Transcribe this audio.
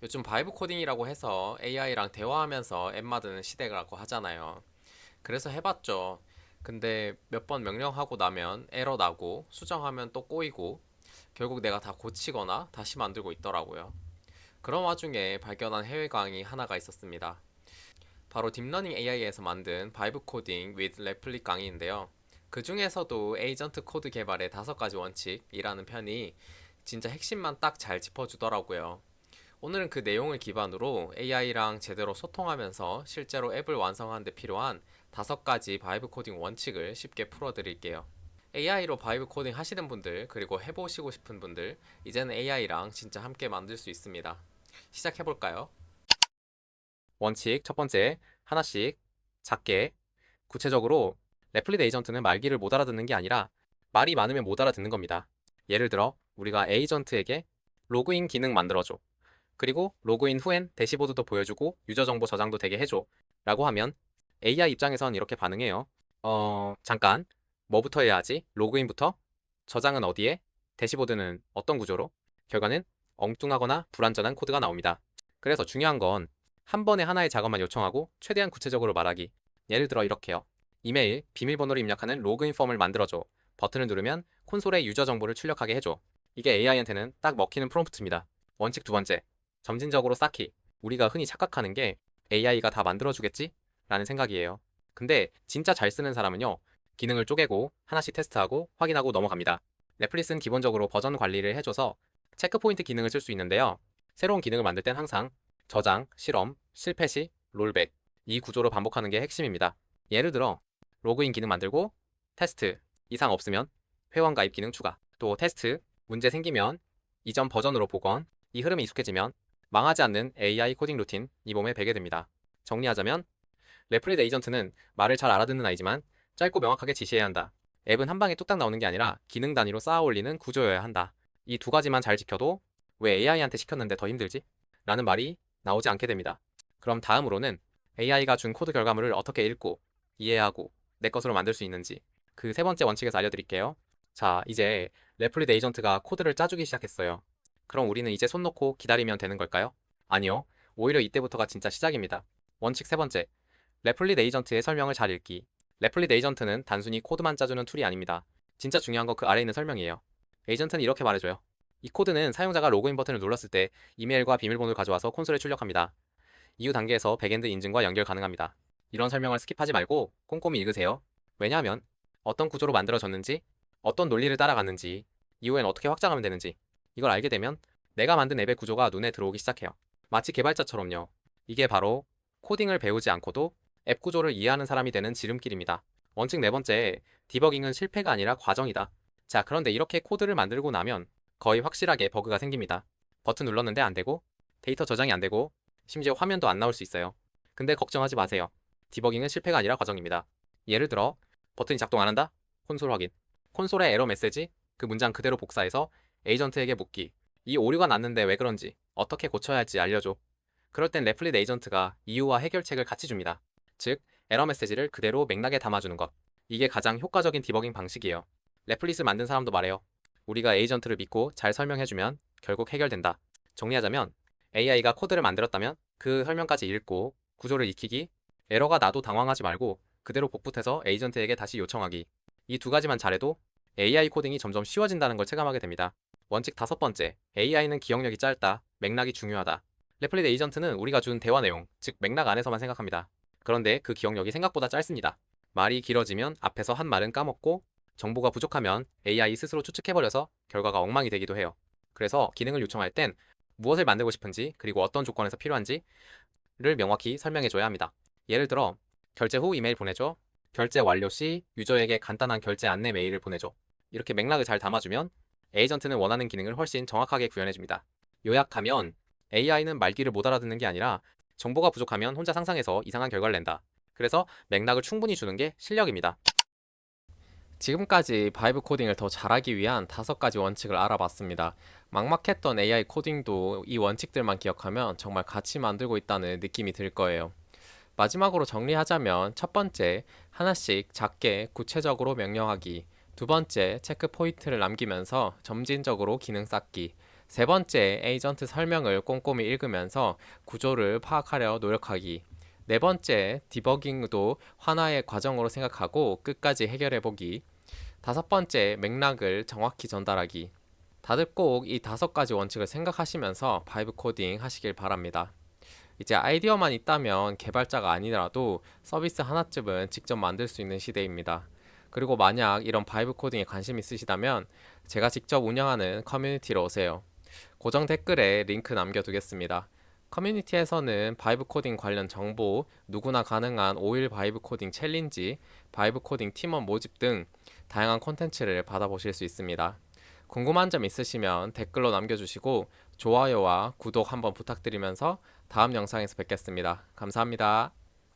요즘 바이브 코딩이라고 해서 AI랑 대화하면서 앱 만드는 시대라고 하잖아요. 그래서 해봤죠. 근데 몇 번 명령하고 나면 에러 나고 수정하면 또 꼬이고 결국 내가 다 고치거나 다시 만들고 있더라고요. 그런 와중에 발견한 해외 강의 하나가 있었습니다. 바로 딥러닝 AI에서 만든 바이브 코딩 with 레플릭 강의인데요. 그 중에서도 에이전트 코드 개발의 5가지 원칙이라는 편이 진짜 핵심만 딱 잘 짚어주더라고요. 오늘은 그 내용을 기반으로 AI랑 제대로 소통하면서 실제로 앱을 완성하는 데 필요한 5가지 바이브 코딩 원칙을 쉽게 풀어드릴게요. AI로 바이브 코딩 하시는 분들, 그리고 해보시고 싶은 분들, 이제는 AI랑 진짜 함께 만들 수 있습니다. 시작해볼까요? 원칙 첫 번째, 하나씩 작게 구체적으로 레플릿 에이전트는 말귀를 못 알아듣는 게 아니라 말이 많으면 못 알아듣는 겁니다. 예를 들어 우리가 에이전트에게 로그인 기능 만들어줘. 그리고 로그인 후엔 대시보드도 보여주고 유저 정보 저장도 되게 해줘 라고 하면 AI 입장에선 이렇게 반응해요. 잠깐, 뭐부터 해야 하지? 로그인부터? 저장은 어디에? 대시보드는 어떤 구조로? 결과는 엉뚱하거나 불완전한 코드가 나옵니다. 그래서 중요한 건 한 번에 하나의 작업만 요청하고 최대한 구체적으로 말하기. 예를 들어 이렇게요. 이메일, 비밀번호를 입력하는 로그인 폼을 만들어줘. 버튼을 누르면 콘솔에 유저 정보를 출력하게 해줘. 이게 AI한테는 딱 먹히는 프롬프트입니다. 원칙 두 번째. 점진적으로 쌓기. 우리가 흔히 착각하는 게 AI가 다 만들어주겠지? 라는 생각이에요. 근데 진짜 잘 쓰는 사람은요, 기능을 쪼개고 하나씩 테스트하고 확인하고 넘어갑니다. 넷플릭스는 기본적으로 버전 관리를 해줘서 체크포인트 기능을 쓸 수 있는데요. 새로운 기능을 만들 땐 항상 저장, 실험, 실패 시, 롤백 이 구조로 반복하는 게 핵심입니다. 예를 들어 로그인 기능 만들고 테스트, 이상 없으면 회원 가입 기능 추가, 또 테스트, 문제 생기면 이전 버전으로 복원, 이 흐름이 익숙해지면 망하지 않는 AI 코딩 루틴 이 몸에 배게 됩니다. 정리하자면 레플릿 에이전트는 말을 잘 알아듣는 아이지만 짧고 명확하게 지시해야 한다. 앱은 한 방에 뚝딱 나오는 게 아니라 기능 단위로 쌓아 올리는 구조여야 한다. 이 두 가지만 잘 지켜도 왜 AI한테 시켰는데 더 힘들지? 라는 말이 나오지 않게 됩니다. 그럼 다음으로는 AI가 준 코드 결과물을 어떻게 읽고 이해하고 내 것으로 만들 수 있는지 그 세 번째 원칙에서 알려드릴게요. 자, 이제 레플릿 에이전트가 코드를 짜주기 시작했어요. 그럼 우리는 이제 손 놓고 기다리면 되는 걸까요? 아니요. 오히려 이때부터가 진짜 시작입니다. 원칙 세 번째. 레플릿 에이전트의 설명을 잘 읽기. 레플릿 에이전트는 단순히 코드만 짜주는 툴이 아닙니다. 진짜 중요한 거 그 아래에 있는 설명이에요. 에이전트는 이렇게 말해줘요. 이 코드는 사용자가 로그인 버튼을 눌렀을 때 이메일과 비밀번호를 가져와서 콘솔에 출력합니다. 이후 단계에서 백엔드 인증과 연결 가능합니다. 이런 설명을 스킵하지 말고 꼼꼼히 읽으세요. 왜냐하면 어떤 구조로 만들어졌는지, 어떤 논리를 따라갔는지, 이후엔 어떻게 확장하면 되는지 이걸 알게 되면 내가 만든 앱의 구조가 눈에 들어오기 시작해요. 마치 개발자처럼요. 이게 바로 코딩을 배우지 않고도 앱 구조를 이해하는 사람이 되는 지름길입니다. 원칙 네 번째, 디버깅은 실패가 아니라 과정이다. 자, 그런데 이렇게 코드를 만들고 나면 거의 확실하게 버그가 생깁니다. 버튼 눌렀는데 안 되고, 데이터 저장이 안 되고, 심지어 화면도 안 나올 수 있어요. 근데 걱정하지 마세요. 디버깅은 실패가 아니라 과정입니다. 예를 들어, 버튼이 작동 안 한다? 콘솔 확인. 콘솔의 에러 메시지, 그 문장 그대로 복사해서 에이전트에게 묻기. 이 오류가 났는데 왜 그런지, 어떻게 고쳐야 할지 알려줘. 그럴 땐 레플릿 에이전트가 이유와 해결책을 같이 줍니다. 즉, 에러 메시지를 그대로 맥락에 담아주는 것. 이게 가장 효과적인 디버깅 방식이에요. 레플릿을 만든 사람도 말해요. 우리가 에이전트를 믿고 잘 설명해주면 결국 해결된다. 정리하자면 AI가 코드를 만들었다면 그 설명까지 읽고 구조를 익히기, 에러가 나도 당황하지 말고 그대로 복붙해서 에이전트에게 다시 요청하기. 이 두 가지만 잘해도 AI 코딩이 점점 쉬워진다는 걸 체감하게 됩니다. 원칙 다섯 번째, AI는 기억력이 짧다, 맥락이 중요하다. 레플릿 에이전트는 우리가 준 대화 내용, 즉 맥락 안에서만 생각합니다. 그런데 그 기억력이 생각보다 짧습니다. 말이 길어지면 앞에서 한 말은 까먹고 정보가 부족하면 AI 스스로 추측해버려서 결과가 엉망이 되기도 해요. 그래서 기능을 요청할 땐 무엇을 만들고 싶은지 그리고 어떤 조건에서 필요한지를 명확히 설명해줘야 합니다. 예를 들어 결제 후 이메일 보내줘. 결제 완료 시 유저에게 간단한 결제 안내 메일을 보내줘. 이렇게 맥락을 잘 담아주면 에이전트는 원하는 기능을 훨씬 정확하게 구현해줍니다. 요약하면 AI는 말귀를 못 알아듣는 게 아니라 정보가 부족하면 혼자 상상해서 이상한 결과를 낸다. 그래서 맥락을 충분히 주는 게 실력입니다. 지금까지 바이브 코딩을 더 잘하기 위한 5가지 원칙을 알아봤습니다. 막막했던 AI 코딩도 이 원칙들만 기억하면 정말 같이 만들고 있다는 느낌이 들 거예요. 마지막으로 정리하자면 첫 번째, 하나씩 작게 구체적으로 명령하기. 두 번째, 체크 포인트를 남기면서 점진적으로 기능 쌓기. 세 번째, 에이전트 설명을 꼼꼼히 읽으면서 구조를 파악하려 노력하기. 네 번째, 디버깅도 하나의 과정으로 생각하고 끝까지 해결해보기. 다섯 번째, 맥락을 정확히 전달하기. 다들 꼭 이 다섯 가지 원칙을 생각하시면서 바이브 코딩 하시길 바랍니다. 이제 아이디어만 있다면 개발자가 아니더라도 서비스 하나쯤은 직접 만들 수 있는 시대입니다. 그리고 만약 이런 바이브 코딩에 관심 있으시다면 제가 직접 운영하는 커뮤니티로 오세요. 고정 댓글에 링크 남겨두겠습니다. 커뮤니티에서는 바이브 코딩 관련 정보, 누구나 가능한 5일 바이브 코딩 챌린지, 바이브 코딩 팀원 모집 등 다양한 콘텐츠를 받아보실 수 있습니다. 궁금한 점 있으시면 댓글로 남겨주시고 좋아요와 구독 한번 부탁드리면서 다음 영상에서 뵙겠습니다. 감사합니다.